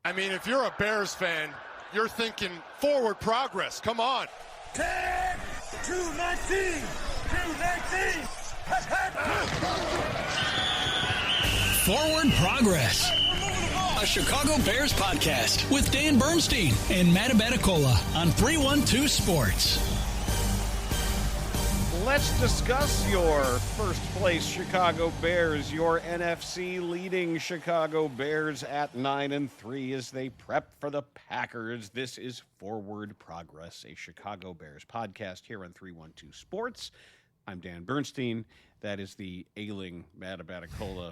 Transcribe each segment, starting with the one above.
I mean, if you're a Bears fan, you're thinking forward progress. Come on. 10, 219, 219. Forward Progress, a Chicago Bears podcast with Dan Bernstein and Matt Abaticola on 312 Sports. Let's discuss your first place Chicago Bears, your NFC leading Chicago Bears at 9-3 as they prep for the Packers. This is Forward Progress, a Chicago Bears podcast here on 312 Sports. I'm Dan Bernstein. That is the ailing Matt Abaticola.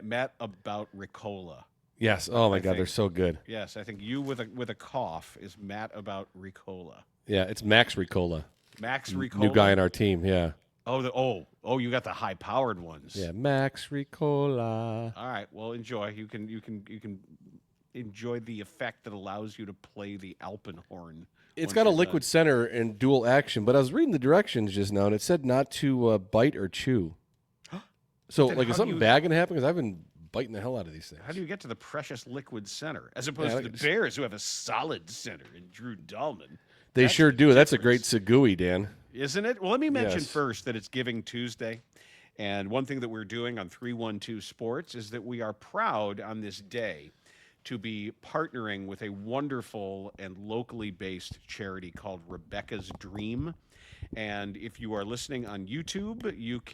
Matt about Ricola. Yes. Oh my God, they're so good. Yes, I think you with a cough is Matt about Ricola. Yeah, it's Max Ricola. Max Ricola. New guy on our team. Yeah. Oh, you got the high-powered ones. Yeah, Max Ricola. All right. Well, enjoy. You can enjoy the effect that allows you to play the Alpenhorn. It's got a liquid center and dual action, but I was reading the directions just now, and it said not to bite or chew. So, like, is something bad going to happen? Because I've been biting the hell out of these things. How do you get to the precious liquid center, as opposed to the Bears, who have a solid center in Drew Dahlman? They sure do. That's a great Segui, Dan. Isn't it? Well, let me mention first that it's Giving Tuesday. And one thing that we're doing on 312 Sports is that we are proud on this day to be partnering with a wonderful and locally based charity called Rebecca's Dream. And if you are listening on YouTube,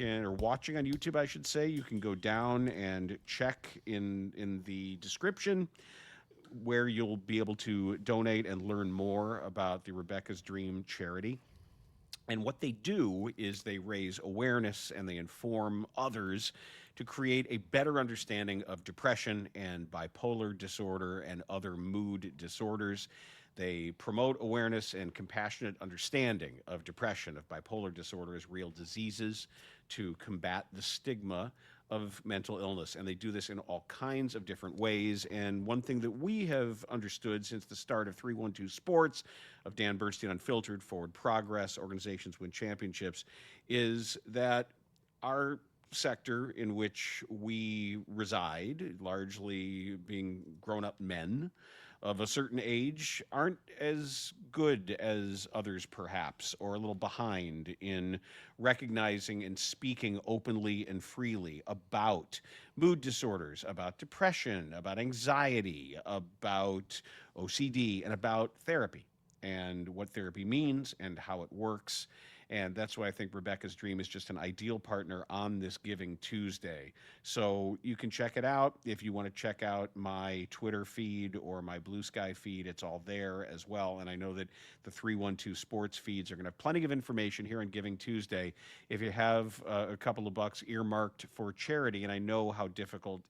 or watching on YouTube, I should say, you can go down and check in the description where you'll be able to donate and learn more about the Rebecca's Dream charity. And what they do is they raise awareness and they inform others to create a better understanding of depression and bipolar disorder and other mood disorders. They promote awareness and compassionate understanding of depression, of bipolar disorder as real diseases, to combat the stigma of mental illness. And they do this in all kinds of different ways. And one thing that we have understood since the start of 312 Sports, of Dan Bernstein Unfiltered, Forward Progress, Organizations Win Championships, is that our sector in which we reside, largely being grown-up men of a certain age, aren't as good as others perhaps, or a little behind in recognizing and speaking openly and freely about mood disorders, about depression, about anxiety, about OCD, and about therapy, and what therapy means and how it works. And that's why I think Rebecca's Dream is just an ideal partner on this Giving Tuesday. So you can check it out. If you want to check out my Twitter feed or my Blue Sky feed, it's all there as well. And I know that the 312 Sports feeds are going to have plenty of information here on Giving Tuesday. If you have a couple of bucks earmarked for charity, and I know how difficult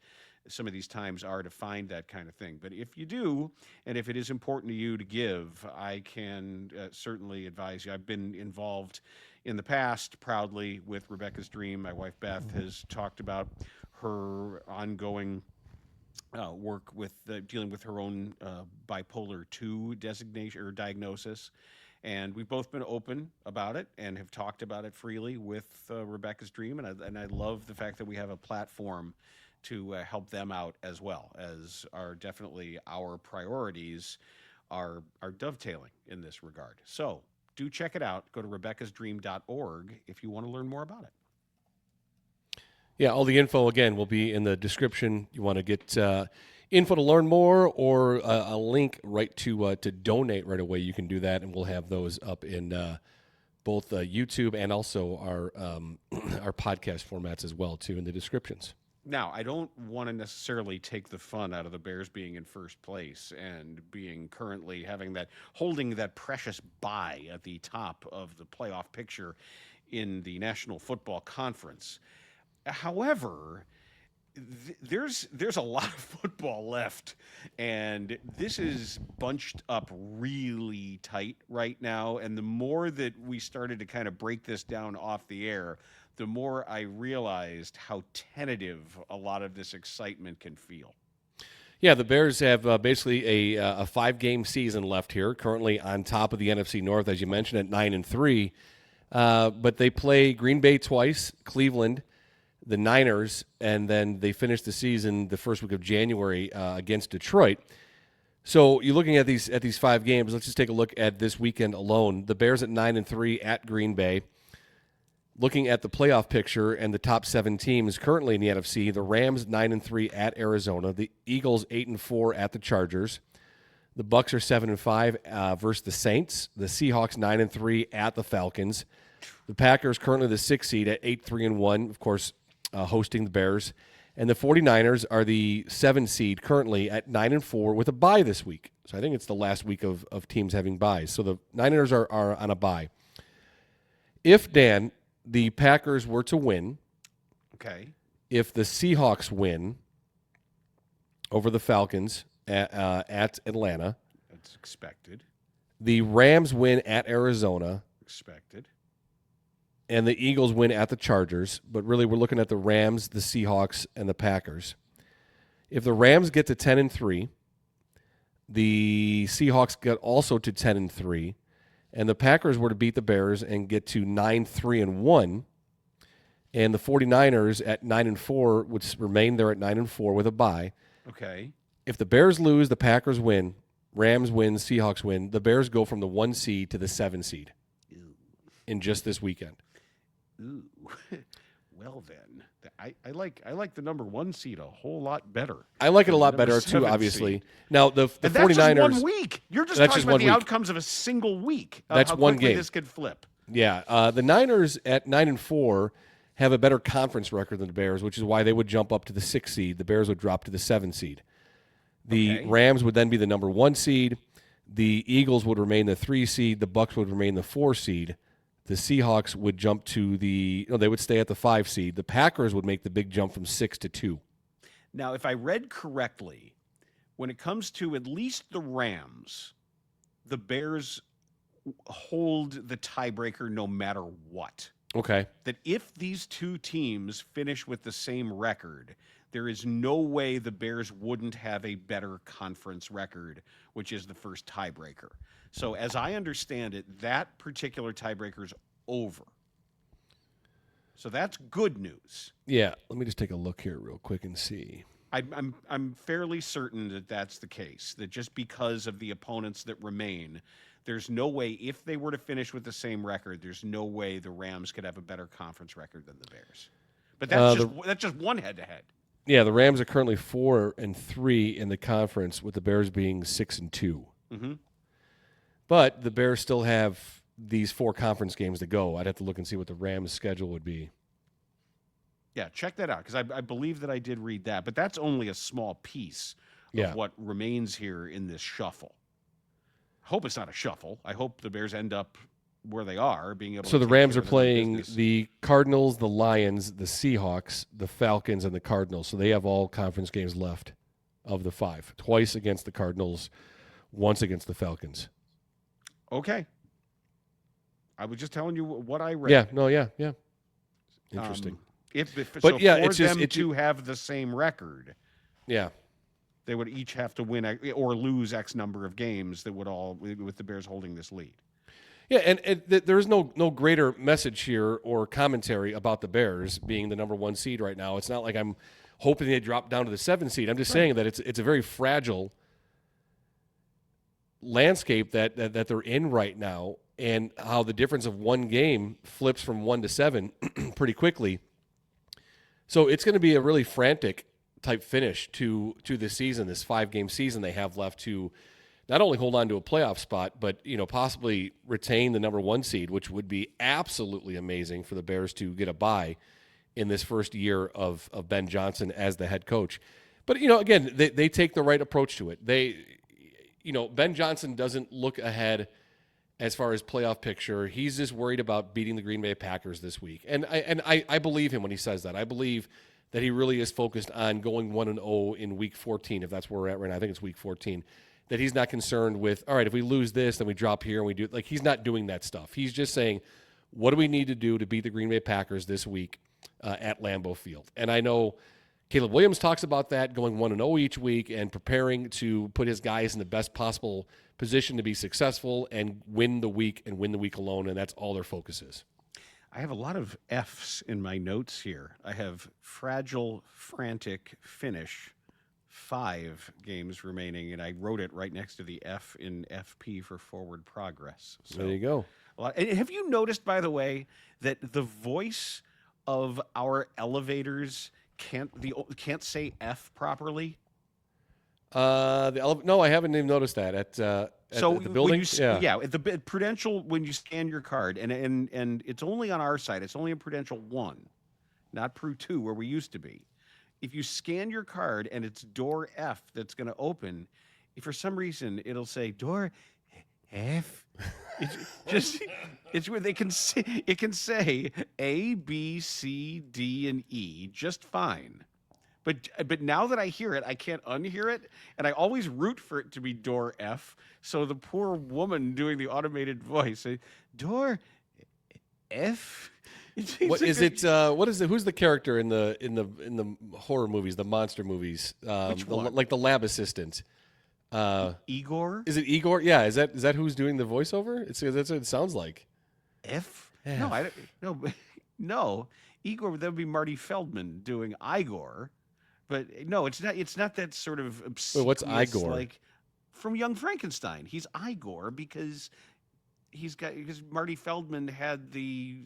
some of these times are to find that kind of thing. But if you do, and if it is important to you to give, I can certainly advise you. I've been involved in the past proudly with Rebecca's Dream. My wife, Beth, has talked about her ongoing work with dealing with her own bipolar 2 designation or diagnosis. And we've both been open about it and have talked about it freely with Rebecca's Dream. And I love the fact that we have a platform to help them out as well, as are definitely our priorities are dovetailing in this regard. So do check it out. Go to rebeccasdream.org if you want to learn more about it. Yeah, all the info, again, will be in the description. You want to get info to learn more or a link right to donate right away, you can do that, and we'll have those up in both YouTube and also our our podcast formats as well, too, in the descriptions. Now, I don't want to necessarily take the fun out of the Bears being in first place and being currently holding that precious bye at the top of the playoff picture in the National Football Conference. However, there's a lot of football left, and this is bunched up really tight right now. And the more that we started to kind of break this down off the air, the more I realized how tentative a lot of this excitement can feel. Yeah, the Bears have basically a 5-game season left here, currently on top of the NFC North, as you mentioned, at 9-3. But they play Green Bay twice, Cleveland, the Niners, and then they finish the season the first week of January against Detroit. So you're looking at these 5 games. Let's just take a look at this weekend alone. The Bears at 9-3 at Green Bay. Looking at the playoff picture and the top 7 teams currently in the NFC, the Rams 9-3 at Arizona, the Eagles 8-4 at the Chargers, the Bucs are 7-5 versus the Saints, the Seahawks 9-3 at the Falcons, the Packers currently the 6th seed at 8-3-1, of course, hosting the Bears. And the 49ers are the 7th seed currently at 9-4 with a bye this week. So I think it's the last week of teams having byes. So the Niners are on a bye. If, Dan, the Packers were to win, Okay. if the Seahawks win over the Falcons at Atlanta, That's expected. the Rams win at Arizona, Expected. and the Eagles win at the Chargers, but really we're looking at the Rams, the Seahawks, and the Packers. If the Rams get to 10-3, the Seahawks get also to 10-3, and the Packers were to beat the Bears and get to 9-3-1, and the 49ers at 9-4 would remain there at 9-4 with a bye. Okay. If the Bears lose, the Packers win, Rams win, Seahawks win, the Bears go from the 1 seed to the 7 seed in just this weekend. Ooh. Well then, I like the number 1 seed a whole lot better. I like it a lot Number better 7 too, obviously. seed. Now the And 49ers. that's just 1 week. You're just That's talking just about one the week. outcomes of a single week. That's how one quickly game. This could flip. Yeah, the Niners at 9-4 have a better conference record than the Bears, which is why they would jump up to the 6th seed. The Bears would drop to the 7th seed. The Okay. Rams would then be the number 1 seed. The Eagles would remain the 3 seed. The Bucs would remain the 4 seed. The Seahawks would jump to they would stay at the 5 seed. The Packers would make the big jump from 6 to 2. Now, if I read correctly, when it comes to at least the Rams, the Bears hold the tiebreaker no matter what. Okay. That if these 2 teams finish with the same record, there is no way the Bears wouldn't have a better conference record, which is the first tiebreaker. So as I understand it, that particular tiebreaker is over. So that's good news. Yeah. Let me just take a look here real quick and see. I'm fairly certain that that's the case, that just because of the opponents that remain, there's no way, if they were to finish with the same record, there's no way the Rams could have a better conference record than the Bears. But that's just one head-to-head. Yeah, the Rams are currently 4-3 in the conference, with the Bears being 6-2. Mm-hmm. But the Bears still have these 4 conference games to go. I'd have to look and see what the Rams' schedule would be. Yeah, check that out, because I believe that I did read that. But that's only a small piece of what remains here in this shuffle. I hope it's not a shuffle. I hope the Bears end up where they are, being able to So the take Rams care are of their playing business. the Cardinals, the Lions, the Seahawks, the Falcons, and the Cardinals. So they have all conference games left of the 5. Twice against the Cardinals, once against the Falcons. Okay. I was just telling you what I read. Yeah. Interesting. For it's just them to have the same record, Yeah. they would each have to win or lose X number of games that would all, with the Bears holding this lead. Yeah, and there's no greater message here or commentary about the Bears being the number 1 seed right now. It's not like I'm hoping they drop down to the 7th seed. I'm just saying that it's a very fragile landscape that they're in right now, and how the difference of 1 game flips from 1 to 7 pretty quickly. So it's going to be a really frantic type finish to this season, this 5-game season they have left to not only hold on to a playoff spot, but possibly retain the number 1 seed, which would be absolutely amazing for the Bears to get a bye in this first year of Ben Johnson as the head coach. But again, they take the right approach to it. Ben Johnson doesn't look ahead as far as playoff picture. He's just worried about beating the Green Bay Packers this week, and I believe him when he says that. I believe that he really is focused on going 1-0 in Week 14, if that's where we're at right now. I think it's Week 14. That he's not concerned with, all right, if we lose this, then we drop here and we do, he's not doing that stuff. He's just saying, what do we need to do to beat the Green Bay Packers this week at Lambeau Field? And I know Caleb Williams talks about that, going 1-0 each week and preparing to put his guys in the best possible position to be successful and win the week alone, and that's all their focus is. I have a lot of F's in my notes here. I have fragile, frantic, finish, 5 games remaining, and I wrote it right next to the F in FP for forward progress. So, there you go. and have you noticed, by the way, that the voice of our elevators can't say F properly? No, I haven't even noticed that at the building. At the Prudential, when you scan your card, and it's only on our side. It's only in Prudential 1, not Pru 2, where we used to be. If you scan your card and it's door F that's going to open, if for some reason it'll say door F, it's where they can say, it can say A, B, C, D, and E just fine. But now that I hear it, I can't unhear it, and I always root for it to be door F. So the poor woman doing the automated voice, say, door F. What is it? What is it? Who's the character in the horror movies, the monster movies? Which one? Like the lab assistant. Igor? Is it Igor? Yeah. Is that who's doing the voiceover? That's what it sounds like. F? No. Igor. That would be Marty Feldman doing Igor. But no, it's not. It's not that sort of obscene. Wait, what's Igor? Like from Young Frankenstein. He's Igor because Marty Feldman had the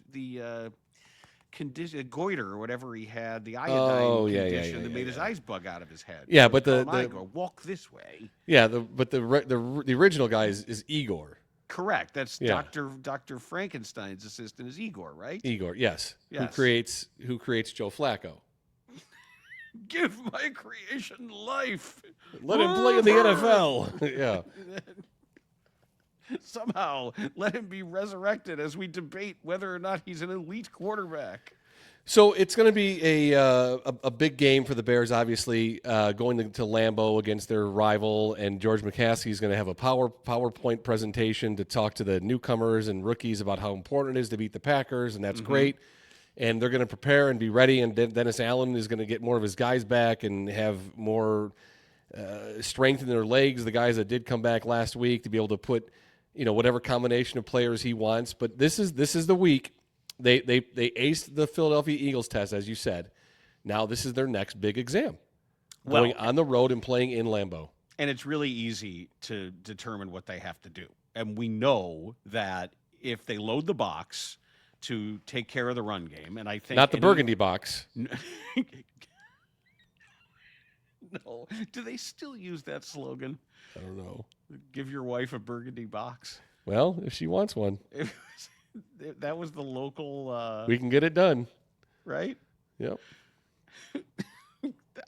condition, goiter or whatever he had, the iodine condition that made his eyes bug out of his head. Yeah, so but the Igor, walk this way. Yeah, but the original guy is Igor. Correct. That's Dr. Frankenstein's assistant is Igor, right? Igor, yes. Who creates Joe Flacco. Give my creation life. Let him play in the NFL. Yeah. Somehow, let him be resurrected as we debate whether or not he's an elite quarterback. So it's going to be a big game for the Bears, obviously, going to Lambeau against their rival, and George McCaskey is going to have a PowerPoint presentation to talk to the newcomers and rookies about how important it is to beat the Packers, and that's great. And they're going to prepare and be ready, and Dennis Allen is going to get more of his guys back and have more strength in their legs, the guys that did come back last week, to be able to put whatever combination of players he wants. But this is the week. They aced the Philadelphia Eagles test, as you said. Now this is their next big exam, going on the road and playing in Lambeau. And it's really easy to determine what they have to do. And we know that if they load the box to take care of the run game, and I think not the burgundy box. No. Do they still use that slogan? I don't know. Give your wife a burgundy box. Well, if she wants one. That was the local... we can get it done. Right? Yep.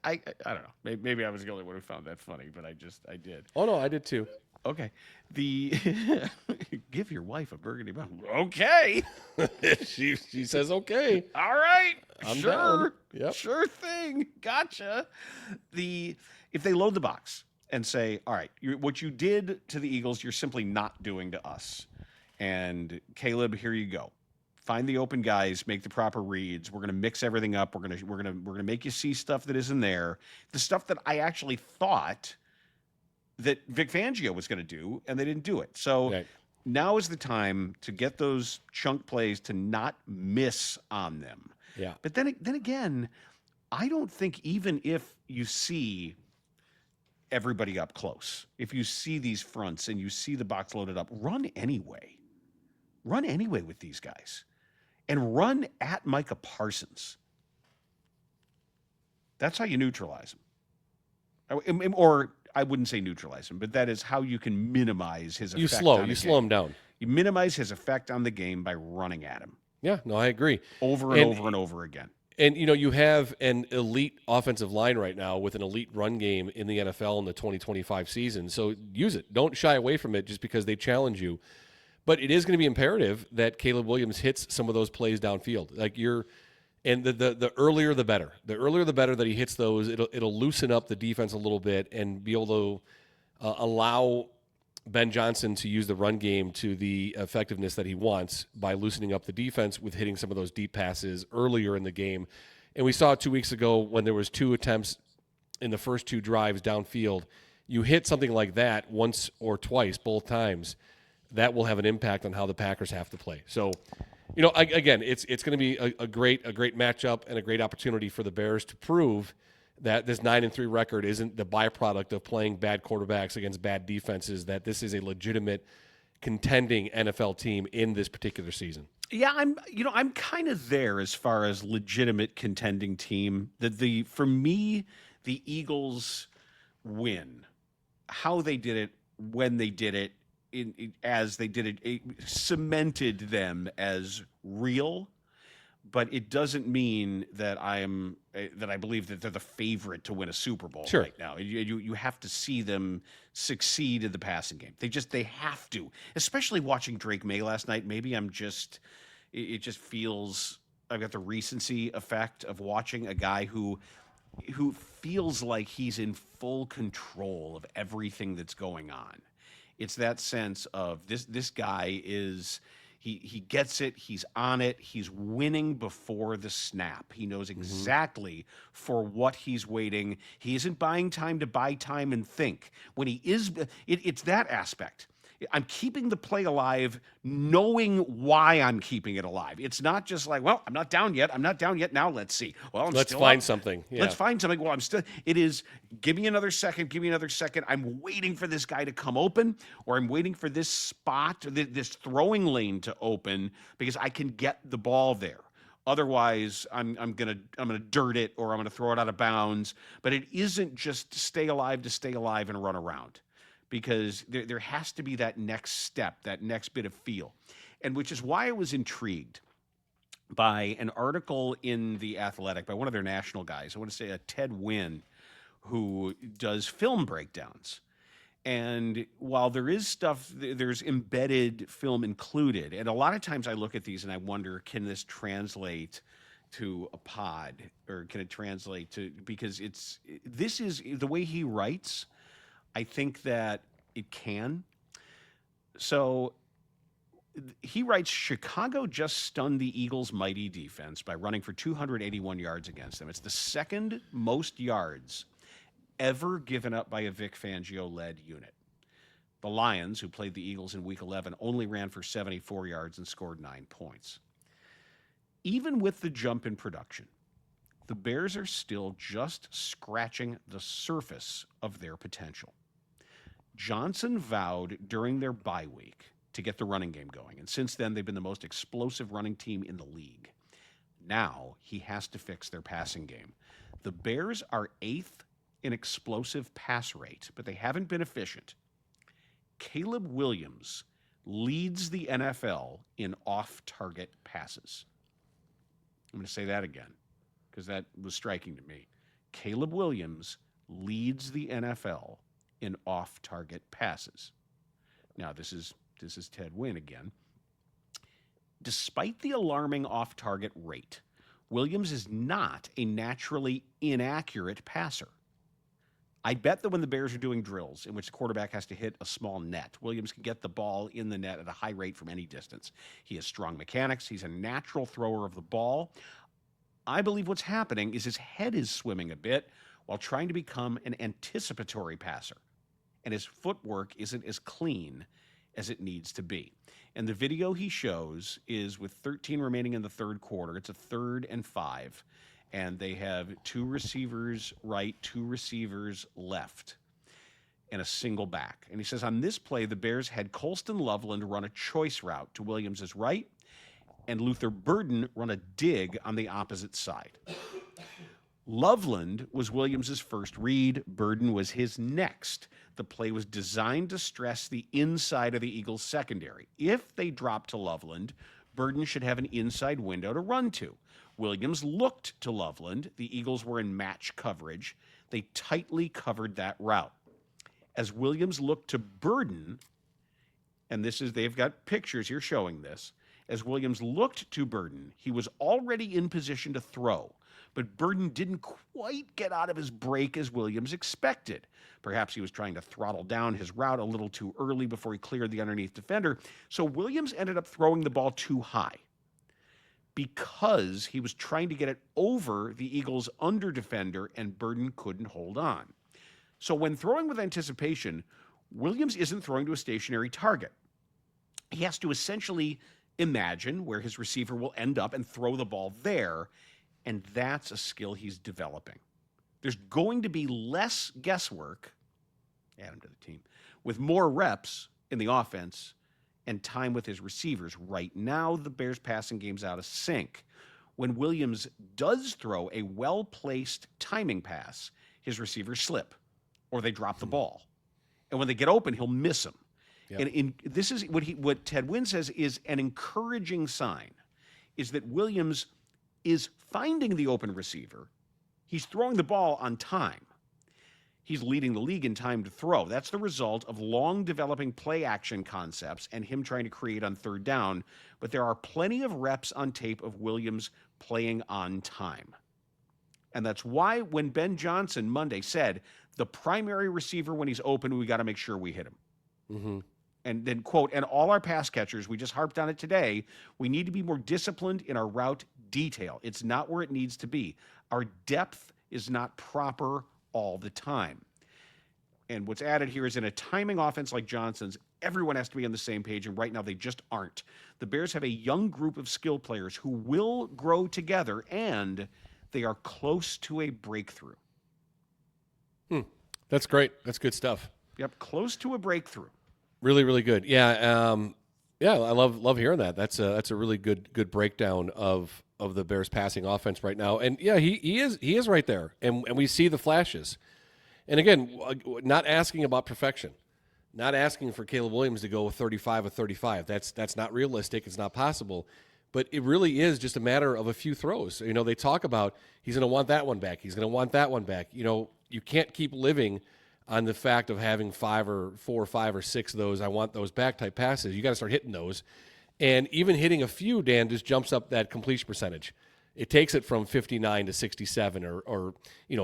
I don't know. Maybe I was the only one who found that funny, but I did. Oh, no, I did too. Okay. Give your wife a burgundy box. Okay. she says okay. All right. I'm sure. down. Yep. Sure thing. Gotcha. If they load the box and say, all right, what you did to the Eagles, you're simply not doing to us. And Caleb, here you go. Find the open guys, make the proper reads. We're going to mix everything up. We're going to make you see stuff that isn't there. The stuff that I actually thought that Vic Fangio was going to do, and they didn't do it. So now is the time to get those chunk plays to not miss on them. Yeah. But then again, I don't think even if you see everybody up close, if you see these fronts and you see the box loaded up, run anyway. Run anyway with these guys. And run at Micah Parsons. That's how you neutralize him. Or I wouldn't say neutralize him, but that is how you can minimize his effect. You slow him down. You minimize his effect on the game by running at him. Yeah, no, I agree. Over and over again. And, you have an elite offensive line right now with an elite run game in the NFL in the 2025 season. So use it. Don't shy away from it just because they challenge you. But it is going to be imperative that Caleb Williams hits some of those plays downfield. And the earlier the better. The earlier the better that he hits those, it'll loosen up the defense a little bit and be able to allow Ben Johnson to use the run game to the effectiveness that he wants by loosening up the defense with hitting some of those deep passes earlier in the game. And we saw 2 weeks ago when there was 2 attempts in the first 2 drives downfield. You hit something like that once or twice, both times, that will have an impact on how the Packers have to play. So, again, it's going to be a great matchup and a great opportunity for the Bears to prove that this 9-3 record isn't the byproduct of playing bad quarterbacks against bad defenses, that this is a legitimate contending NFL team in this particular season. Yeah, I'm kind of there as far as legitimate contending team. For me, the Eagles win. How they did it, when they did it, as they did it cemented them as real. But it doesn't mean that I believe that they're the favorite to win a Super Bowl right now. You have to see them succeed in the passing game. They have to. Especially watching Drake May last night. Maybe it just feels I've got the recency effect of watching a guy who feels like he's in full control of everything that's going on. It's that sense of this guy is. He gets it. He's on it. He's winning before the snap. He knows exactly for what he's waiting. He isn't buying time to buy time and think. When he is, it's that aspect. I'm keeping the play alive, knowing why I'm keeping it alive. It's not just like, well, I'm not down yet. I'm not down yet. Now let's see. Well, let's find something. Yeah. Let's find something. Well, it is, give me another second. Give me another second. I'm waiting for this guy to come open, or I'm waiting for this spot, this throwing lane to open, because I can get the ball there. Otherwise, I'm gonna dirt it, or I'm gonna throw it out of bounds. But it isn't just stay alive to stay alive and run around. Because there has to be that next step, that next bit of feel. And which is why I was intrigued by an article in The Athletic by one of their national guys. I want to say Ted Wynn, who does film breakdowns. And while there is stuff, there's embedded film included. And a lot of times I look at these and I wonder, can this translate to a pod? Or can it translate to, because this is the way he writes, I think that it can. So he writes, Chicago just stunned the Eagles' mighty defense by running for 281 yards against them. It's the second most yards ever given up by a Vic Fangio-led unit. The Lions, who played the Eagles in Week 11, only ran for 74 yards and scored 9 points. Even with the jump in production, the Bears are still just scratching the surface of their potential. Johnson vowed during their bye week to get the running game going, and since then they've been the most explosive running team in the league. Now he has to fix their passing game. The Bears are 8th in explosive pass rate, but they haven't been efficient. Caleb Williams leads the NFL in off-target passes. I'm going to say that again because that was striking to me. Caleb Williams leads the NFL in off-target passes. Now, this is Ted Wynn again. Despite the alarming off-target rate, Williams is not a naturally inaccurate passer. I bet that when the Bears are doing drills in which the quarterback has to hit a small net, Williams can get the ball in the net at a high rate from any distance. He has strong mechanics. He's a natural thrower of the ball. I believe what's happening is his head is swimming a bit while trying to become an anticipatory passer. And his footwork isn't as clean as it needs to be. And the video he shows is with 13 remaining in the third quarter. It's a 3rd and 5. And they have 2 receivers right, 2 receivers left, and a single back. And he says, on this play, the Bears had Colston Loveland run a choice route to Williams' right, and Luther Burden run a dig on the opposite side. Loveland was Williams' first read. Burden was his next. The play was designed to stress the inside of the Eagles' secondary. If they drop to Loveland, Burden should have an inside window to run to. Williams looked to Loveland. The Eagles were in match coverage. They tightly covered that route. As Williams looked to Burden, and they've got pictures here showing this. As Williams looked to Burden, he was already in position to throw, but Burden didn't quite get out of his break as Williams expected. Perhaps he was trying to throttle down his route a little too early before he cleared the underneath defender, so Williams ended up throwing the ball too high because he was trying to get it over the Eagles' under defender, and Burden couldn't hold on. So when throwing with anticipation, Williams isn't throwing to a stationary target. He has to essentially imagine where his receiver will end up and throw the ball there, and that's a skill he's developing. There's going to be less guesswork, add him to the team, with more reps in the offense and time with his receivers. Right now, the Bears' passing game's out of sync. When Williams does throw a well-placed timing pass, his receivers slip or they drop the ball. And when they get open, he'll miss them. Yep. And this is what Ted Wynn says is an encouraging sign, is that Williams is finding the open receiver. He's throwing the ball on time. He's leading the league in time to throw. That's the result of long developing play action concepts and him trying to create on third down. But there are plenty of reps on tape of Williams playing on time. And that's why when Ben Johnson Monday said, the primary receiver when he's open, we got to make sure we hit him. Mm-hmm. And then, quote, and all our pass catchers, we just harped on it today, we need to be more disciplined in our route detail. It's not where it needs to be. Our depth is not proper all the time. And what's added here is in a timing offense like Johnson's, everyone has to be on the same page, and right now they just aren't. The Bears have a young group of skill players who will grow together, and they are close to a breakthrough. That's great. That's good stuff. Yep, close to a breakthrough. Really, really good. Yeah, I love hearing that. That's a really good breakdown of the Bears passing offense right now. And yeah, he is right there, and we see the flashes. And again, not asking about perfection, not asking for Caleb Williams to go 35 of 35. That's not realistic. It's not possible. But it really is just a matter of a few throws. You know, they talk about he's going to want that one back. He's going to want that one back. You know, you can't keep living on the fact of having 4 or 5 or 6 of those I want those back type passes. You got to start hitting those. And even hitting a few, Dan, just jumps up that completion percentage. It takes it from 59 to 67 or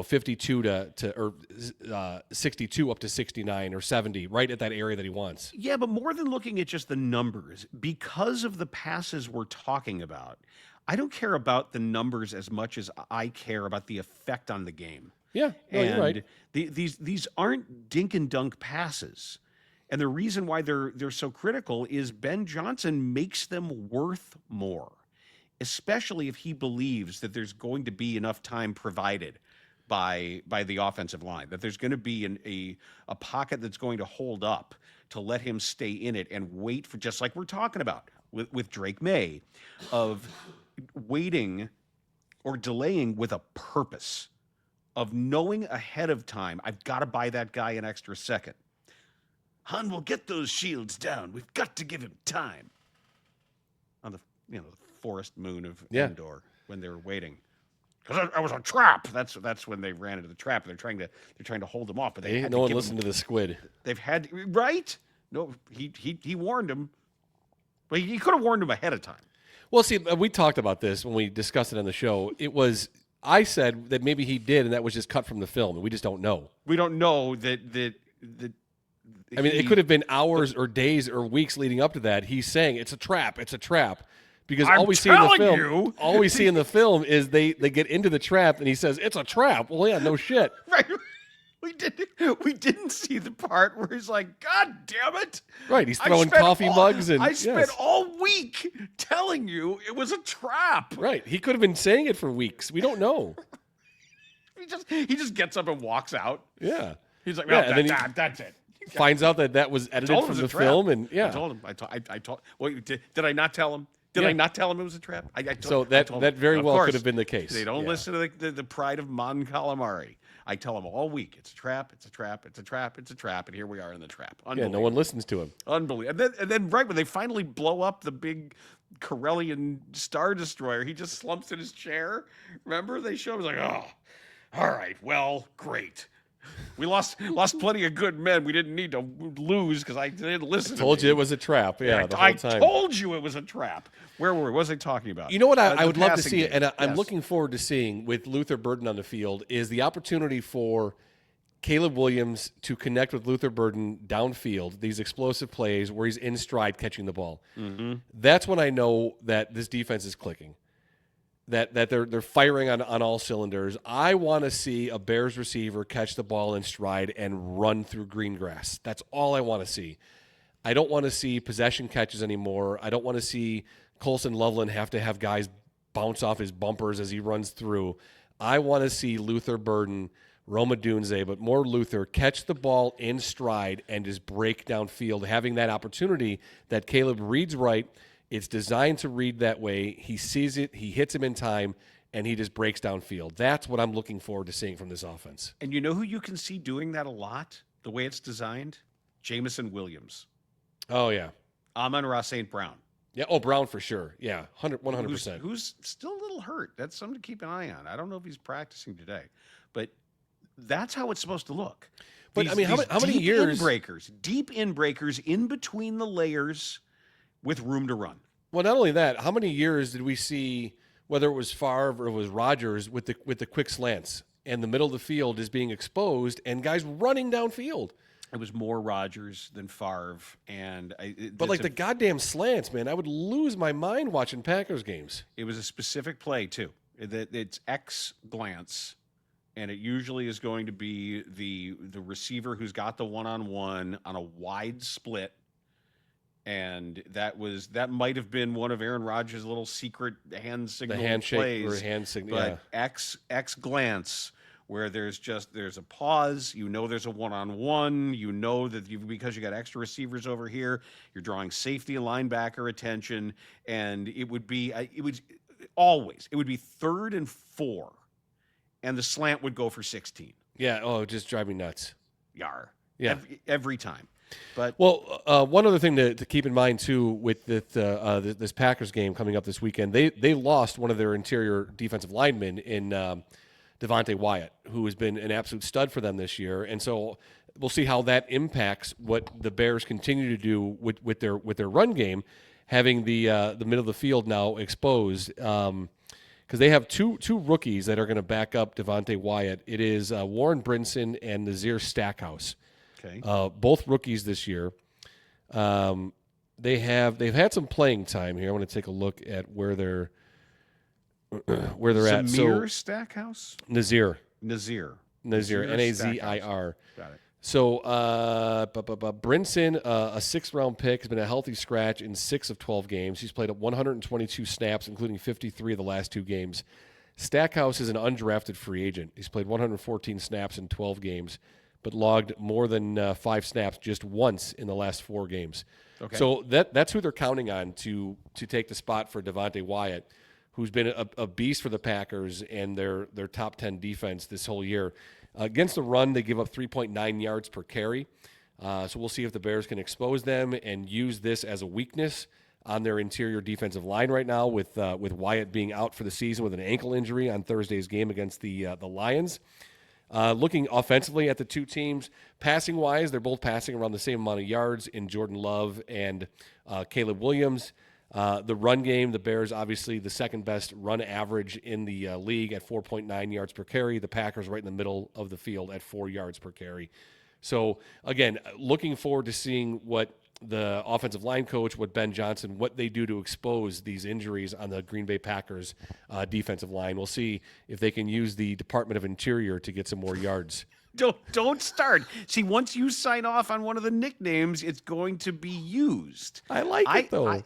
52 to 62 up to 69 or 70, right at that area that he wants. Yeah, but more than looking at just the numbers, because of the passes we're talking about, I don't care about the numbers as much as I care about the effect on the game. Yeah, no, and you're right. These aren't dink and dunk passes. And the reason why they're so critical is Ben Johnson makes them worth more, especially if he believes that there's going to be enough time provided by the offensive line, that there's going to be a pocket that's going to hold up to let him stay in it and wait for, just like we're talking about with Drake May, of waiting or delaying with a purpose, of knowing ahead of time, I've got to buy that guy an extra second. Hun, we'll get those shields down. We've got to give him time. On the forest moon of Endor, when they were waiting, because I was a trap. That's when they ran into the trap. They're trying to hold him off, but no one listened to the squid. They've had right. No, he warned him, but he could have warned him ahead of time. Well, see, we talked about this when we discussed it on the show. I said that maybe he did, and that was just cut from the film, and we just don't know. We don't know that. I mean, it could have been hours or days or weeks leading up to that. He's saying it's a trap. It's a trap. Because all we see in the film is they get into the trap, and he says it's a trap. Well, yeah, no shit. Right. We didn't see the part where he's like, God damn it. Right. He's throwing coffee mugs and I spent all week telling you it was a trap. Right. He could have been saying it for weeks. We don't know. He just gets up and walks out. Yeah. He's like, well, that's it. Finds out that was edited from the film, and yeah. I told him. I told. Well, did I not tell him? Did I not tell him it was a trap? That very well could have been the case. They don't listen to the pride of Mon Calamari. I tell them all week, it's a trap, it's a trap, it's a trap, it's a trap, and here we are in the trap. Yeah, no one listens to him. Unbelievable. And then right when they finally blow up the big Corellian Star Destroyer, he just slumps in his chair. Remember? They show him, like, oh, all right, well, great. We lost plenty of good men. We didn't need to lose because I didn't listen. I told you it was a trap. Yeah, the whole time. I told you it was a trap. Where were we? What was I talking about? You know what I would love to see, and I'm looking forward to seeing with Luther Burden on the field, is the opportunity for Caleb Williams to connect with Luther Burden downfield, these explosive plays where he's in stride catching the ball. Mm-hmm. That's when I know that this defense is clicking. That they're firing on all cylinders. I want to see a Bears receiver catch the ball in stride and run through green grass. That's all I want to see. I don't want to see possession catches anymore. I don't want to see Colson Loveland have to have guys bounce off his bumpers as he runs through. I want to see Luther Burden Roma Dunze, but more Luther, catch the ball in stride and just break downfield, having that opportunity that Caleb reads right. It's designed to read that way. He sees it, he hits him in time, and he just breaks downfield. That's what I'm looking forward to seeing from this offense. And you know who you can see doing that a lot, the way it's designed? Jamison Williams. Oh, yeah. Amon-Ra St. Brown. Yeah, Brown for sure. Yeah, 100%. Who's still a little hurt. That's something to keep an eye on. I don't know if he's practicing today, but that's how it's supposed to look. But These, I mean, how many years? Deep in breakers in between the layers with room to run. Well, not only that, how many years did we see, whether it was Favre or it was Rodgers, with the quick slants and the middle of the field is being exposed and guys running downfield? It was more Rodgers than Favre, and the goddamn slants, man, I would lose my mind watching Packers games. It was a specific play too. It's X glance, and it usually is going to be the receiver who's got the one-on-one on a wide split, and that might have been one of Aaron Rodgers' little secret hand signal handshake plays, or hand signal, but yeah. X glance, where there's a pause, there's a one-on-one, that because you got extra receivers over here, you're drawing safety and linebacker attention, and it would be 3rd and 4, and the slant would go for 16. Yeah, just drive me nuts. Yar. Yeah. Every time. But one other thing to keep in mind too with this Packers game coming up this weekend, they lost one of their interior defensive linemen in Devonte Wyatt, who has been an absolute stud for them this year, and so we'll see how that impacts what the Bears continue to do with their run game, having the middle of the field now exposed, because they have two rookies that are going to back up Devonte Wyatt. It is Warren Brinson and Nazir Stackhouse, both rookies this year. They've had some playing time here. I want to take a look at where they're at. So Stackhouse? Nazir, Nazir, Nazir. Got it. So Brinson, a 6th-round pick, has been a healthy scratch in 6 of 12 games. He's played 122 snaps, including 53 of the last 2 games. Stackhouse is an undrafted free agent. He's played 114 snaps in 12 games, but logged more than 5 snaps just once in the last 4 games. Okay. So that's who they're counting on to take the spot for Devonte Wyatt, who's been a beast for the Packers and their top 10 defense this whole year. Against the run, they give up 3.9 yards per carry. So we'll see if the Bears can expose them and use this as a weakness on their interior defensive line right now, with Wyatt being out for the season with an ankle injury on Thursday's game against the Lions. Looking offensively at the two teams, passing-wise, they're both passing around the same amount of yards in Jordan Love and Caleb Williams. The run game, the Bears obviously the second best run average in the league at 4.9 yards per carry. The Packers right in the middle of the field at 4 yards per carry. So again, looking forward to seeing what the offensive line coach, what Ben Johnson, what they do to expose these injuries on the Green Bay Packers defensive line. We'll see if they can use the Department of Interior to get some more yards. Don't start. See, once you sign off on one of the nicknames, it's going to be used. I like it though.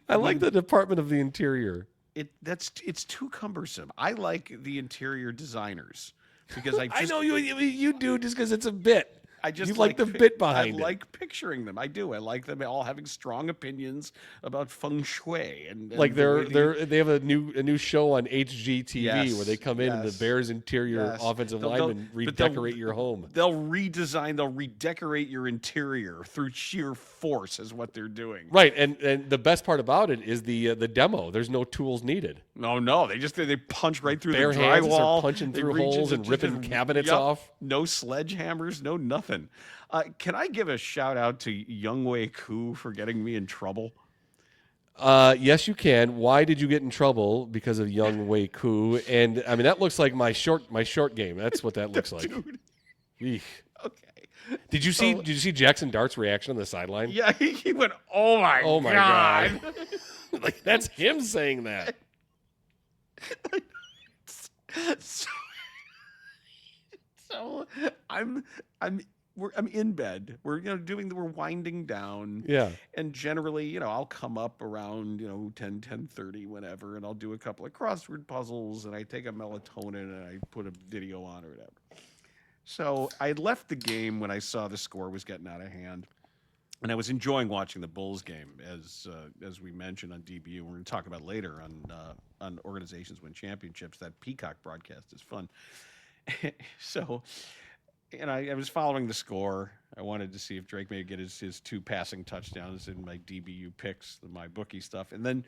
I like the Department of the Interior. It's too cumbersome. I like the interior designers because I know you do just because it's a bit. You like the bit behind it. I like picturing them. I do. I like them all having strong opinions about feng shui and like they have a new show on HGTV where they come in and the Bears interior offensive linemen redecorate your home. They'll redecorate your interior through sheer force is what they're doing. Right, and the best part about it is the demo. There's no tools needed. No, they punch right through Bare the hands drywall, are punching through holes and ripping cabinets off. No sledgehammers, no nothing. Can I give a shout out to Younghoe Koo for getting me in trouble? Yes, you can. Why did you get in trouble? Because of Younghoe Koo? And I mean that looks like my short game. That's what that looks like. Dude. Eek. Okay. Did you see Jackson Dart's reaction on the sideline? Yeah, he went, "Oh my god!" Like that's him saying that. So I'm in bed. We're we're winding down. Yeah. And generally, I'll come up around 10:30 whenever, and I'll do a couple of crossword puzzles, and I take a melatonin and I put a video on or whatever. So I had left the game when I saw the score was getting out of hand, and I was enjoying watching the Bulls game, as we mentioned on DBU. We're going to talk about later on Organizations Win Championships. That Peacock broadcast is fun. So, and I was following the score. I wanted to see if Drake may get his 2 passing touchdowns in my DBU picks, my bookie stuff, and then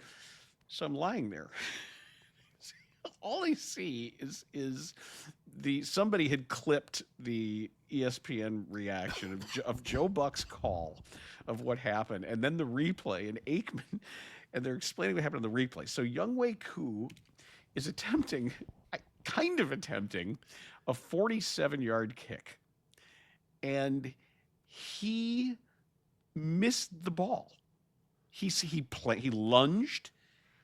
so I'm lying there. All I see is somebody had clipped the ESPN reaction of Joe Buck's call of what happened, and then the replay, and Aikman, and they're explaining what happened in the replay. So Younghoe Koo is attempting a 47-yard kick, and he missed the ball. He lunged,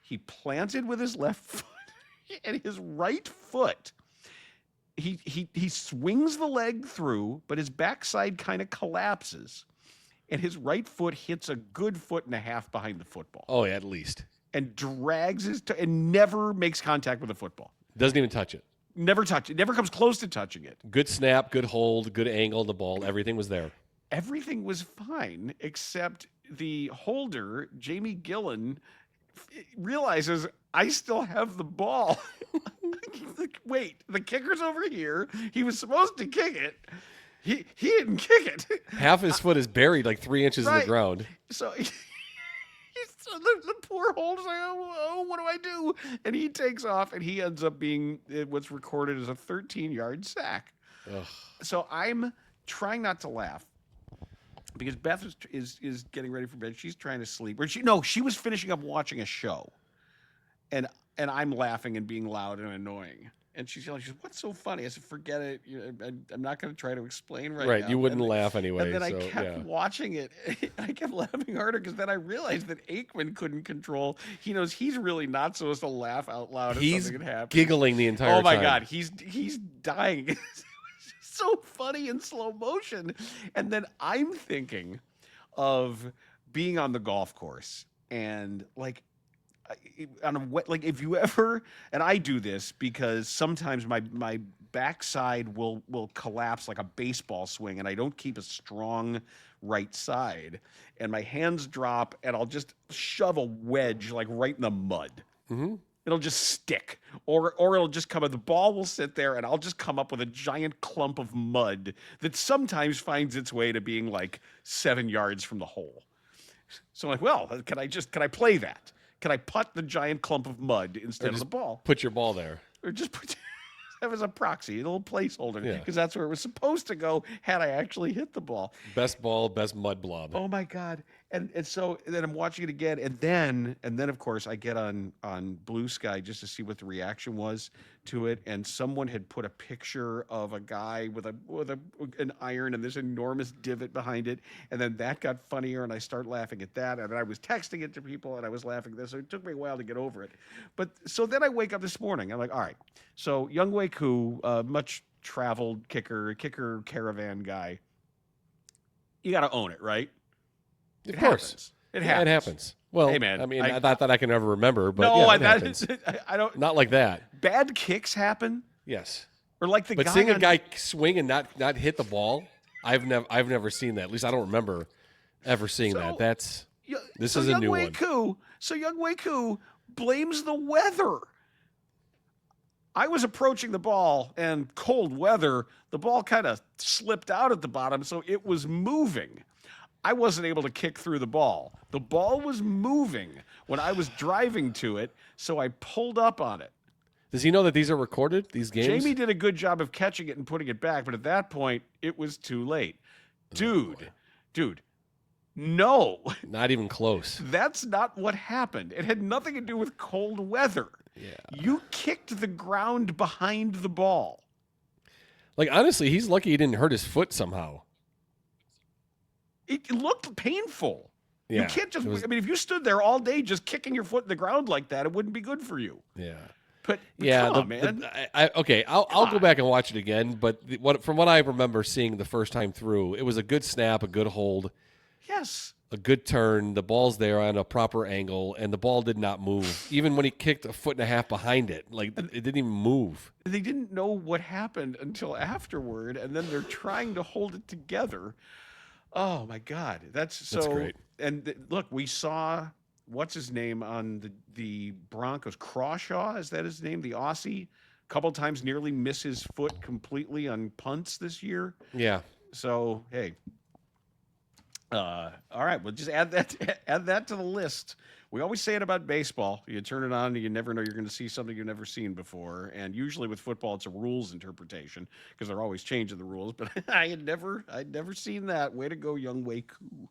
he planted with his left foot. And his right foot, he swings the leg through, but his backside kind of collapses, and his right foot hits a good 1.5 feet behind the football. Oh, yeah, at least. And drags and never makes contact with the football. Doesn't even touch it. Never touch it. Never comes close to touching it. Good snap, good hold, good angle on the ball. Everything was there. Everything was fine, except the holder, Jamie Gillen, realizes I still have the ball. Wait, the kicker's over here. He was supposed to kick it. He didn't kick it. Half his foot is buried like 3 inches in the ground. So the poor holder's like, oh, what do I do? And he takes off, and he ends up being what's recorded as a 13-yard sack. Ugh. So I'm trying not to laugh, because Beth is getting ready for bed. She's trying to sleep. She was finishing up watching a show, and I'm laughing and being loud and annoying. And she's yelling, what's so funny? I said, forget it. I'm not going to try to explain right now. Right, you wouldn't laugh anyway. And then I kept watching it. I kept laughing harder, because then I realized that Aikman couldn't control. He knows he's really not supposed to laugh out loud if something had happened. He's giggling the entire time. Oh, my God. He's dying. So funny in slow motion. And then I'm thinking of being on the golf course, and if you ever, and I do this because sometimes my backside will collapse like a baseball swing, and I don't keep a strong right side, and my hands drop, and I'll just shove a wedge right in the mud. Mm-hmm. It'll just stick, or it'll just come up. The ball will sit there, and I'll just come up with a giant clump of mud that sometimes finds its way to being 7 yards from the hole. So I'm like, well, can I play that? Can I putt the giant clump of mud instead of the ball? Put your ball there. Or just put that was a proxy, a little placeholder, because that's where it was supposed to go had I actually hit the ball. Best ball, best mud blob. Oh my God. And so then I'm watching it again, and then of course I get on Blue Sky just to see what the reaction was to it, and someone had put a picture of a guy with an iron and this enormous divot behind it, and then that got funnier, and I start laughing at that, and I was texting it to people, and I was laughing at this, so it took me a while to get over it. But so then I wake up this morning, I'm like, all right, so Younghoe Koo, much traveled kicker caravan guy, you got to own it, right? Of course. It happens. It happens. Well, hey, man, I mean, not that I can ever remember, but no, it happens. I don't. Not like that. Bad kicks happen. Yes. Or like the but guy. But seeing a guy swing and not hit the ball, I've never seen that. At least I don't remember ever seeing that. This is a new one. So Younghoe Koo blames the weather. I was approaching the ball, and cold weather, the ball kind of slipped out at the bottom, so it was moving. I wasn't able to kick through the ball. The ball was moving when I was driving to it, so I pulled up on it. Does he know that these are recorded, these games? Jamie did a good job of catching it and putting it back, but at that point, it was too late. Dude, no. Not even close. That's not what happened. It had nothing to do with cold weather. Yeah. You kicked the ground behind the ball. Honestly, he's lucky he didn't hurt his foot somehow. It looked painful. Yeah, you can't just, if you stood there all day just kicking your foot in the ground like that, it wouldn't be good for you. Yeah. But come on, man. I'll go back and watch it again, but from what I remember seeing the first time through, it was a good snap, a good hold. Yes. a good turn. The ball's there on a proper angle, and the ball did not move. Even when he kicked a foot and a half behind it, like it didn't even move. They didn't know what happened until afterward, and then they're trying to hold it together. Oh my God, that's great. And look, we saw what's his name on the Broncos, Crawshaw, is that his name? The Aussie, a couple times nearly miss his foot completely on punts this year. Yeah. So hey. All right, well, just add that to the list. We always say it about baseball. You turn it on, and you never know you're going to see something you've never seen before. And usually with football, it's a rules interpretation because they're always changing the rules. But I'd never seen that. Way to go, Young Wei Koo.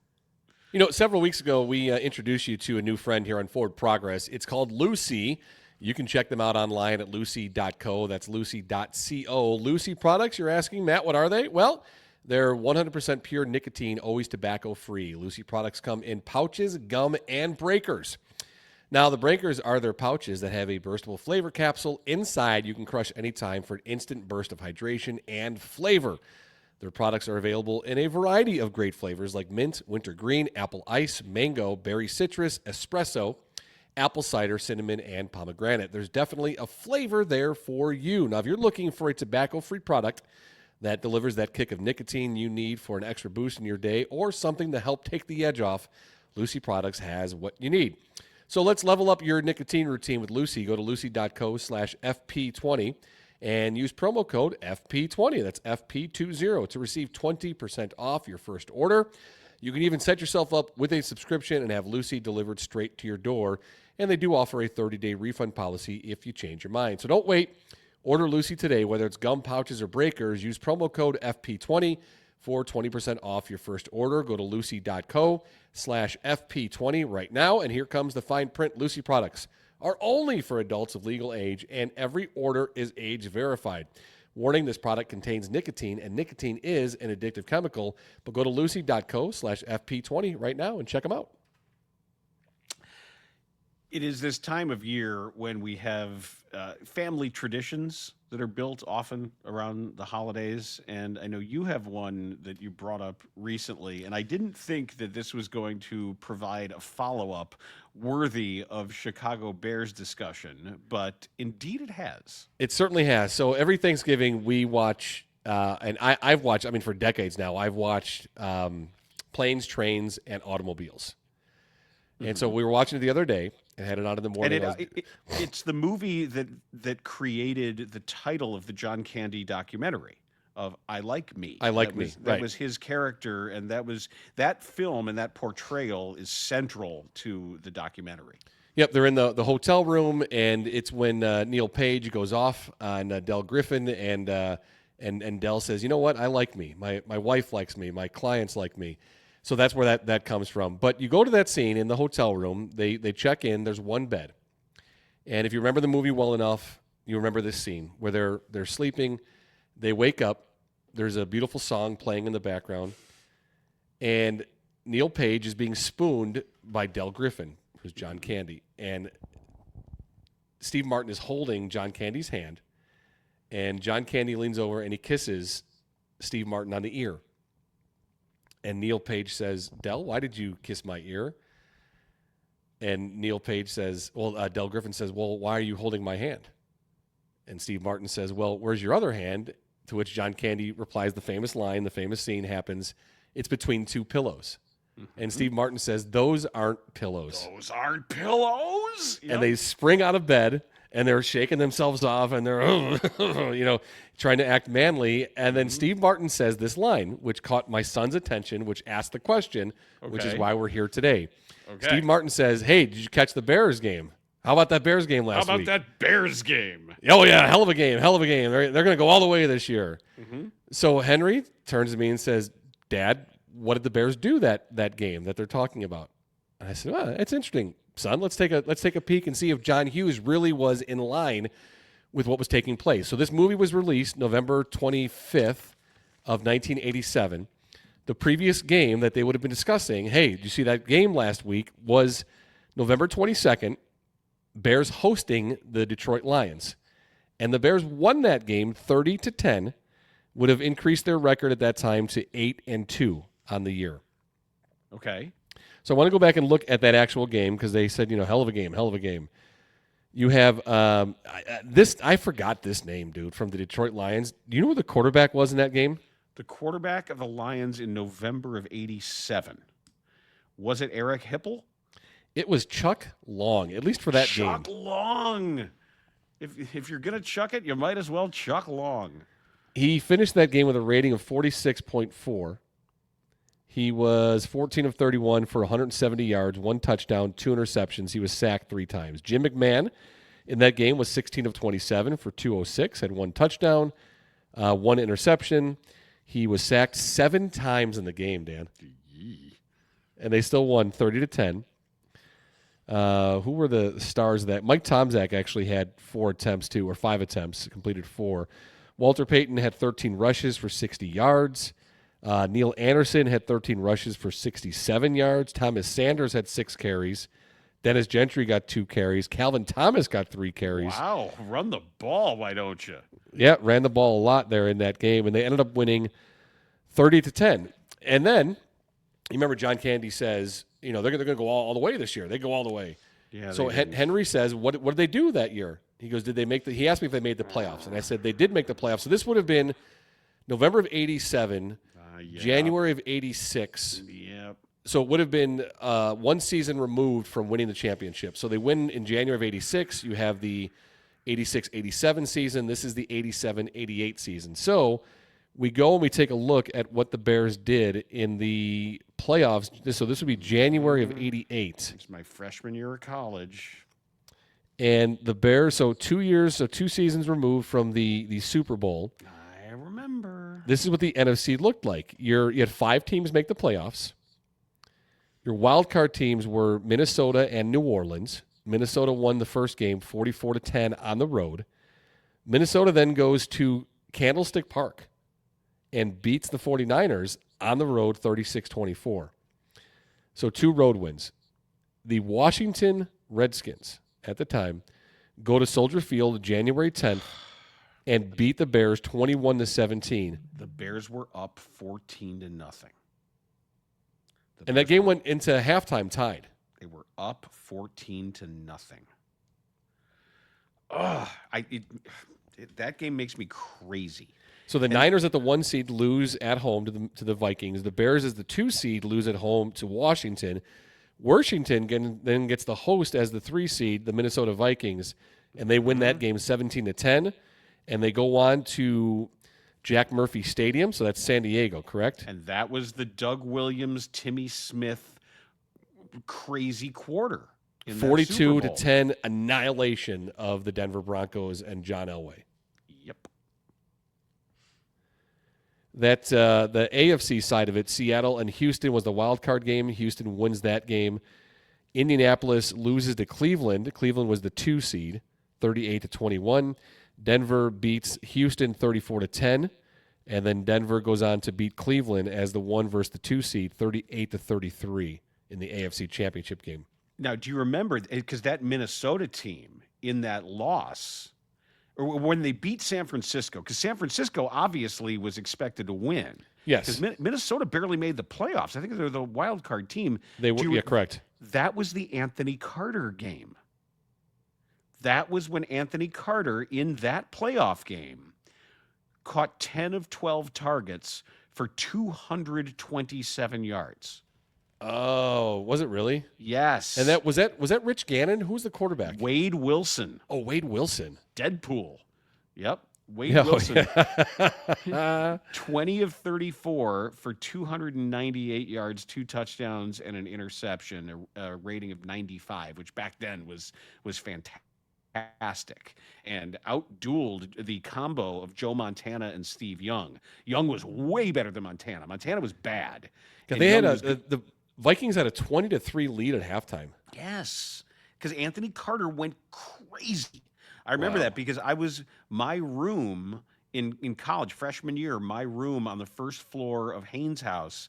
You know, several weeks ago, we introduced you to a new friend here on Forward Progress. It's called Lucy. You can check them out online at lucy.co. That's lucy.co. Lucy products, you're asking, Matt, what are they? Well, they're 100% pure nicotine, always tobacco-free. Lucy products come in pouches, gum, and breakers. Now, the breakers are their pouches that have a burstable flavor capsule inside you can crush anytime for an instant burst of hydration and flavor. Their products are available in a variety of great flavors like mint, wintergreen, apple ice, mango, berry citrus, espresso, apple cider, cinnamon, and pomegranate. There's definitely a flavor there for you. Now, if you're looking for a tobacco-free product that delivers that kick of nicotine you need for an extra boost in your day or something to help take the edge off, Lucy Products has what you need. So let's level up your nicotine routine with Lucy. Go to lucy.co/FP20 and use promo code FP20. That's FP20 to receive 20% off your first order. You can even set yourself up with a subscription and have Lucy delivered straight to your door. And they do offer a 30-day refund policy if you change your mind. So don't wait. Order Lucy today, whether it's gum, pouches, or breakers. Use promo code FP20 for 20% off your first order. Go to lucy.co/FP20 right now. And here comes the fine print. Lucy products are only for adults of legal age, and every order is age verified. Warning, this product contains nicotine, and nicotine is an addictive chemical. But go to lucy.co/FP20 right now and check them out. It is this time of year when we have family traditions that are built often around the holidays. And I know you have one that you brought up recently, and I didn't think that this was going to provide a follow-up worthy of Chicago Bears discussion, but indeed it has. It certainly has. So every Thanksgiving we watch, and I've watched, for decades now, I've watched planes, trains, and automobiles. Mm-hmm. And so we were watching it the other day and had it on in the morning. And it's the movie that created the title of the John Candy documentary of I Like Me. I Like Me. That was his character, and that film and that portrayal is central to the documentary. Yep, they're in the hotel room, and it's when Neil Page goes off on Del Griffin, and Del says, you know what, I like me. My wife likes me. My clients like me. So that's where that comes from. But you go to that scene in the hotel room. They check in. There's one bed. And if you remember the movie well enough, you remember this scene where they're sleeping. They wake up. There's a beautiful song playing in the background. And Neil Page is being spooned by Del Griffin, who's John Candy. And Steve Martin is holding John Candy's hand. And John Candy leans over and he kisses Steve Martin on the ear. And Neil Page says, Del, why did you kiss my ear? And Neil Page says, Del Griffin says, well, why are you holding my hand? And Steve Martin says, well, where's your other hand? To which John Candy replies the famous line, the famous scene happens, it's between two pillows. Mm-hmm. And Steve Martin says, those aren't pillows. Those aren't pillows? Yep. And they spring out of bed, and they're shaking themselves off, and they're, trying to act manly. And then Steve Martin says this line, which caught my son's attention, which asked the question, which is why we're here today. Okay. Steve Martin says, hey, did you catch the Bears game? How about that Bears game last week? How about that Bears game? Oh, yeah, hell of a game. They're going to go all the way this year. Mm-hmm. So Henry turns to me and says, Dad, what did the Bears do that game that they're talking about? And I said, well, it's interesting, son. Let's take a peek and see if John Hughes really was in line with what was taking place. So this movie was released November 25th of 1987. The previous game that they would have been discussing, hey, did you see that game last week, was November 22nd, Bears hosting the Detroit Lions. And the Bears won that game 30-10, would have increased their record at that time to 8-2 on the year. Okay. So I want to go back and look at that actual game because they said, hell of a game, hell of a game. You have I forgot this name, dude, from the Detroit Lions. Do you know who the quarterback was in that game? The quarterback of the Lions in November of '87. Was it Eric Hipple? It was Chuck Long, at least for that game. Chuck Long. If you're going to chuck it, you might as well Chuck Long. He finished that game with a rating of 46.4. He was 14 of 31 for 170 yards, 1 touchdown, 2 interceptions. He was sacked 3 times. Jim McMahon in that game was 16 of 27 for 206, had 1 touchdown, 1 interception. He was sacked 7 times in the game, Dan. And they still won 30-10. Who were the stars of that? Mike Tomczak actually had 4 attempts too, or 5 attempts, completed 4. Walter Payton had 13 rushes for 60 yards. Neil Anderson had 13 rushes for 67 yards. Thomas Sanders had 6 carries. Dennis Gentry got 2 carries. Calvin Thomas got 3 carries. Wow, run the ball, why don't you? Yeah, ran the ball a lot there in that game, and they ended up winning 30-10. And then, you remember John Candy says, they're going to go all the way this year. They go all the way. Yeah. So Henry says, what did they do that year? He goes, did they make he asked me if they made the playoffs, and I said they did make the playoffs. So this would have been November of '87. January of '86. Yep. So it would have been 1 season removed from winning the championship. So they win in January of '86. You have the '86-'87 season. This is the '87-'88 season. So we go and we take a look at what the Bears did in the playoffs. So this would be January of '88. It's my freshman year of college. And the Bears, so 2 seasons removed from the Super Bowl. I remember. This is what the NFC looked like. You had 5 teams make the playoffs. Your wild card teams were Minnesota and New Orleans. Minnesota won the first game 44-10 on the road. Minnesota then goes to Candlestick Park and beats the 49ers on the road 36-24. So 2 road wins. The Washington Redskins at the time go to Soldier Field January 10th and beat the Bears 21-17. The Bears were up 14-0. And that game went into halftime tied. They were up 14-0. Ugh, that game makes me crazy. So the Niners at the 1 seed lose at home to the Vikings. The Bears as the 2 seed lose at home to Washington. Washington then gets the host as the 3 seed, the Minnesota Vikings, and they win that game 17-10. And they go on to Jack Murphy Stadium, so that's San Diego, correct? And that was the Doug Williams, Timmy Smith crazy quarter. 42-10 annihilation of the Denver Broncos and John Elway. Yep. That the AFC side of it, Seattle and Houston was the wild card game. Houston wins that game. Indianapolis loses to Cleveland. Cleveland was the 2 seed, 38-21. Denver beats Houston 34-10, and then Denver goes on to beat Cleveland as the 1 versus the 2 seed, 38-33 in the AFC Championship game. Now, do you remember, because that Minnesota team in that loss, or when they beat San Francisco, because San Francisco obviously was expected to win. Yes. Because Minnesota barely made the playoffs. I think they're the wild card team. They were, correct. That was the Anthony Carter game. That was when Anthony Carter, in that playoff game, caught 10 of 12 targets for 227 yards. Oh, was it really? Yes. And was that Rich Gannon? Who's the quarterback? Wade Wilson. Oh, Wade Wilson. Deadpool. Yep. Wade Wilson. Yeah. 20 of 34 for 298 yards, 2 touchdowns, and an interception, a rating of 95, which back then was fantastic, and outdueled the combo of Joe Montana and Steve Young. Young was way better than Montana. Montana was bad. They had the Vikings had a 20-3 lead at halftime. Yes, because Anthony Carter went crazy. I remember that because my room in college, freshman year, my room on the first floor of Haynes House,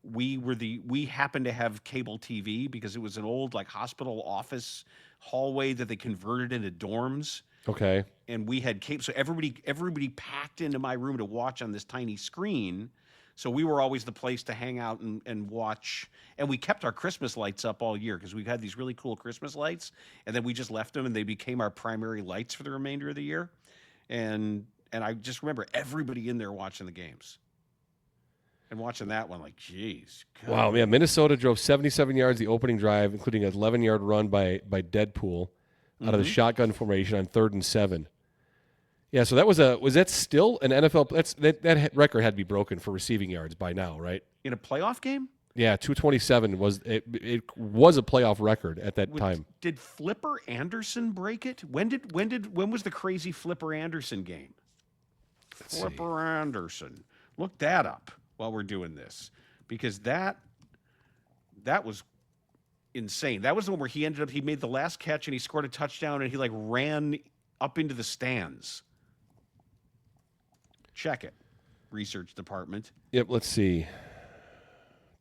we happened to have cable TV because it was an old hospital office hallway that they converted into dorms. Okay. And we had cable, so everybody packed into my room to watch on this tiny screen. So we were always the place to hang out and watch. And we kept our Christmas lights up all year because we had these really cool Christmas lights. And then we just left them and they became our primary lights for the remainder of the year. And I just remember everybody in there watching the games. And watching that one, like, geez. God. Wow, man. Minnesota drove 77 yards the opening drive, including an 11-yard run by Deadpool out of the shotgun formation on 3rd and 7. Yeah, so was that still an NFL? That record had to be broken for receiving yards by now, right? In a playoff game? Yeah, 227 was it was a playoff record at that time. Did Flipper Anderson break it? When was the crazy Flipper Anderson game? Flipper Anderson. Look that up while we're doing this, because that was insane. That was the one where he made the last catch and he scored a touchdown and he like ran up into the stands. Check it, research department. Yep, let's see.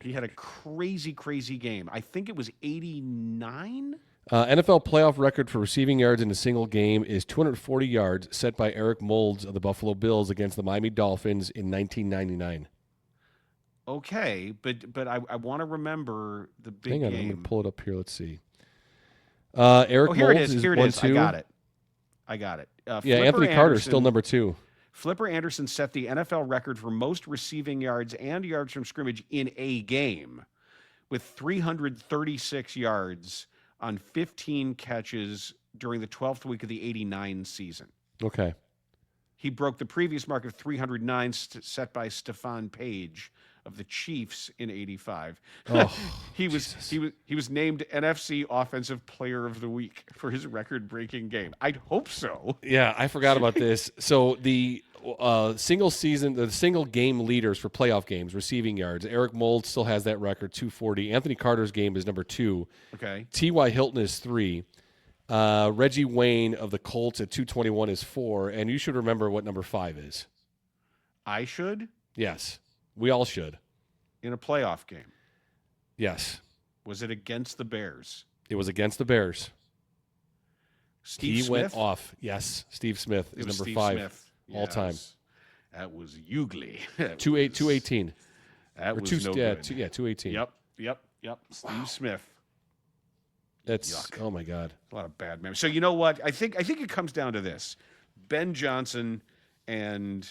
He had a crazy, crazy game. I think it was 89. NFL playoff record for receiving yards in a single game is 240 yards, set by Eric Moulds of the Buffalo Bills against the Miami Dolphins in 1999. Okay, but I want to remember the big game. Hang on, game. I'm going to pull it up here. Let's see. Eric here Moulds Here it is. 1-2. I got it. Yeah, Anthony Carter is still number 2. Flipper Anderson set the NFL record for most receiving yards and yards from scrimmage in a game with 336 yards on 15 catches during the 12th week of the 89 season. Okay. He broke the previous mark of 309 set by Stephon Page of the Chiefs in 85. Oh, he was named NFC Offensive Player of the Week for his record-breaking game. I'd hope so. Yeah, I forgot about this. So the single game leaders for playoff games, receiving yards. Eric Moulds still has that record, 240. Anthony Carter's game is number 2. Okay. T.Y. Hilton is 3. Reggie Wayne of the Colts at 221 is 4. And you should remember what number 5 is. I should? Yes. We all should. In a playoff game? Yes. Was it against the Bears? It was against the Bears. Steve Smith? Went off. Yes. Steve Smith is number 5 Smith. all time. That was Ugly. 218. That was no good. 218. Yep. Steve Smith. That's Yuck. Oh my God. A lot of bad memories. So you know what? I think it comes down to this. Ben Johnson and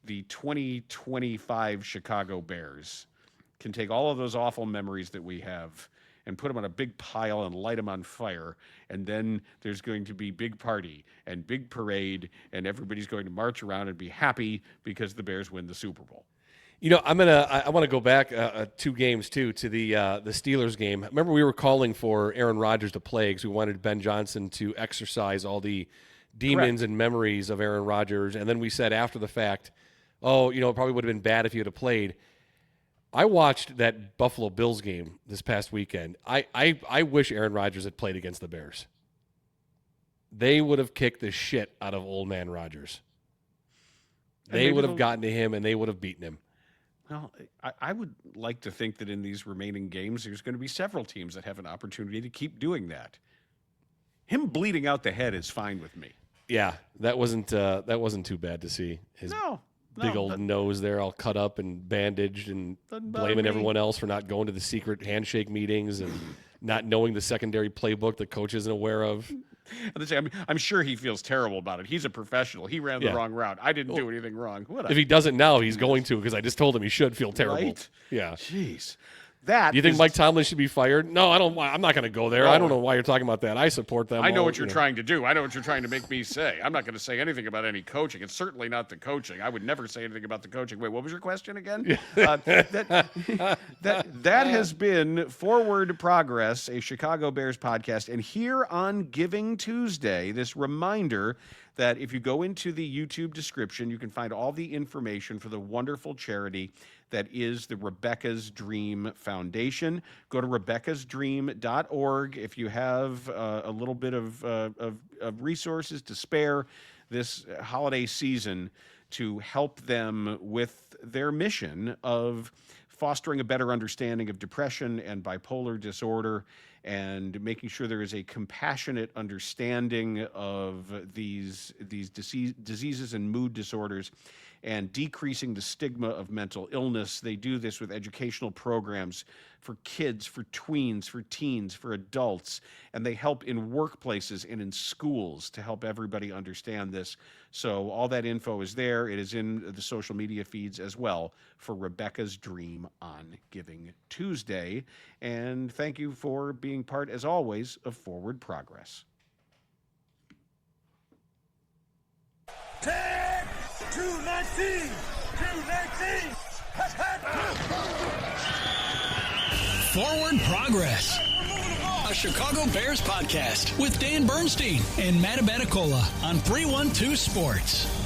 the 2025 Chicago Bears can take all of those awful memories that we have and put them on a big pile and light them on fire. And then there's going to be big party and big parade, and everybody's going to march around and be happy because the Bears win the Super Bowl. You know, I want to go back 2 games too to the Steelers game. Remember, we were calling for Aaron Rodgers to play because we wanted Ben Johnson to exercise all the demons and memories of Aaron Rodgers, and then we said after the fact, oh, you know, it probably would have been bad if he had played. I watched that Buffalo Bills game this past weekend. I wish Aaron Rodgers had played against the Bears. They would have kicked the shit out of old man Rodgers. They would have gotten to him, and they would have beaten him. Well, I would like to think that in these remaining games, there's going to be several teams that have an opportunity to keep doing that. Him bleeding out the head is fine with me. Yeah, that wasn't too bad to see. His big old nose there all cut up and bandaged and blaming everyone else for not going to the secret handshake meetings and not knowing the secondary playbook the coach isn't aware of. I'm sure he feels terrible about it. He's a professional. He ran the wrong route. I didn't do anything wrong. If he doesn't now, he's going to, because I just told him he should feel terrible. Right? Yeah. Jeez. Do you think Mike Tomlin should be fired? No, I don't. I'm not going to go there. I don't know why you're talking about that. I support them. I know what you're trying to do. I know what you're trying to make me say. I'm not going to say anything about any coaching. It's certainly not the coaching. I would never say anything about the coaching. Wait, what was your question again? That has been Forward Progress, a Chicago Bears podcast. And here on Giving Tuesday, this reminder that if you go into the YouTube description, you can find all the information for the wonderful charity that is the Rebecca's Dream Foundation. Go to rebeccasdream.org if you have a little bit of resources to spare this holiday season to help them with their mission of fostering a better understanding of depression and bipolar disorder and making sure there is a compassionate understanding of these diseases and mood disorders, and decreasing the stigma of mental illness. They do this with educational programs for kids, for tweens, for teens, for adults, and they help in workplaces and in schools to help everybody understand this. So all that info is there. It is in the social media feeds as well for Rebecca's Dream on Giving Tuesday. And thank you for being part, as always, of Forward Progress. 10, 219, 219. Forward Progress, a Chicago Bears podcast with Dan Bernstein and Matt Abaticola on 312 Sports.